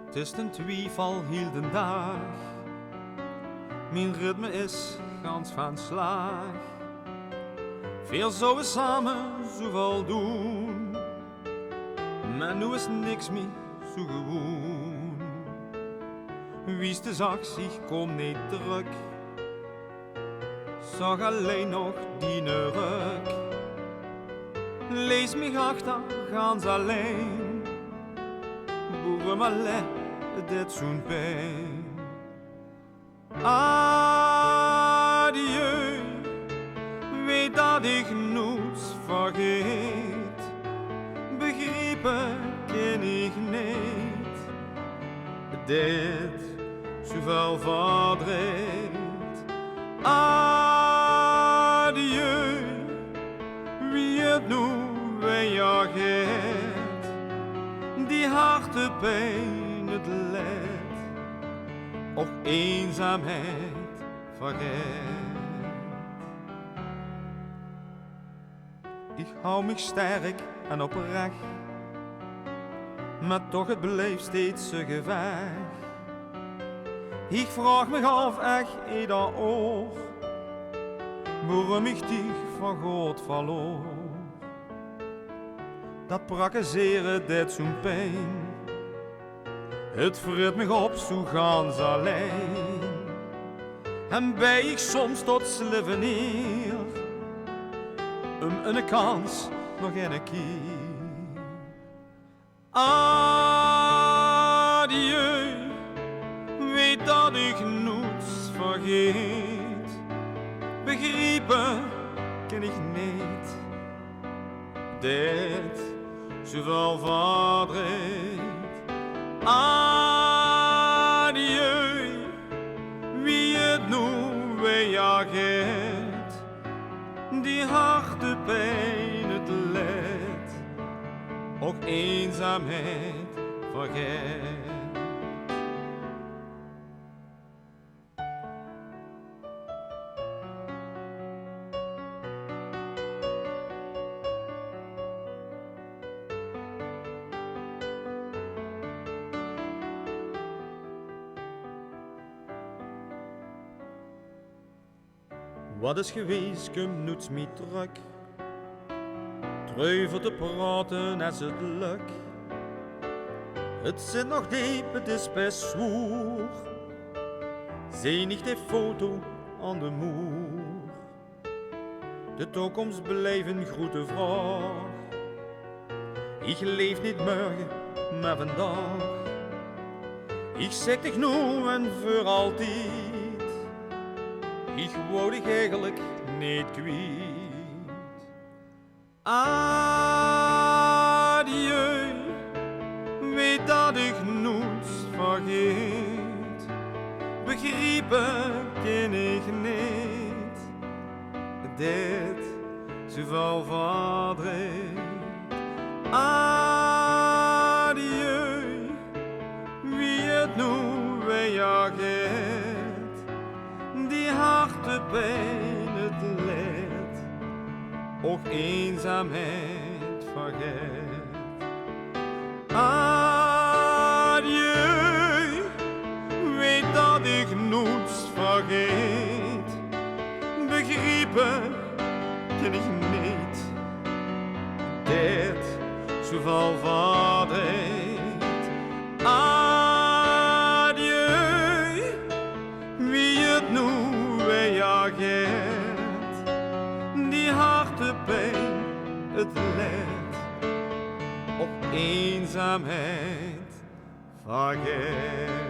Het is ten twijfel heel de dag. Mijn ritme is gans van slag. Veel zouden samen zoveel doen, maar nu is niks meer zo gewoon. Wie de zag zich kom niet druk, zag alleen nog die ruk. Lees me achter, gans alleen, boeren maar dit zo'n pijn. Adieu, weet dat ik nooit vergeet, begrepen ken ik niet, dit zoveel verdriet. Adieu, wie het nu weergeeft, die hartepijn het leed, ook eenzaamheid vergeet. Ik hou me sterk en oprecht, maar toch het blijft steeds een gevecht. Ik vraag me af echt ieder oor, waarom ik dich van God verloor. Dat prakkezeren dit zo'n pijn, het vreet me op zo gans alleen. En bij ik soms tot sliffen neer, een kans nog een keer. Adieu, weet dat ik niets vergeet, begrepen ken ik niet, dit zoveel verdriet. Adieu, wie het nu weergeeft, die hartepijn het leed, ook eenzaamheid vergeet. Wat is geweest, komt nooit meer terug. Treuver te praten als het lukt. Het zit nog diep, het is best zwoer. Zie niet de foto aan de muur. De toekomst blijft een grote vraag. Ik leef niet morgen, maar vandaag. Ik zeg dich nu en voor altijd. Ik wou dich eigenlijk niet kwijt. Adieu, weet dat ik niets vergeet, begrepen ken ik niet, dit zoveel verdriet. Adieu, wie het nu weergeeft, die hartepijn het leed, ook eenzaamheid vergeet. Adieu, weet dat ik niets vergeet, begrepen ken ik niet, dit zoveel verdriet. Adieu, wie het nu weergeeft, die hartepijn het leed, op eenzaamheid vergeet.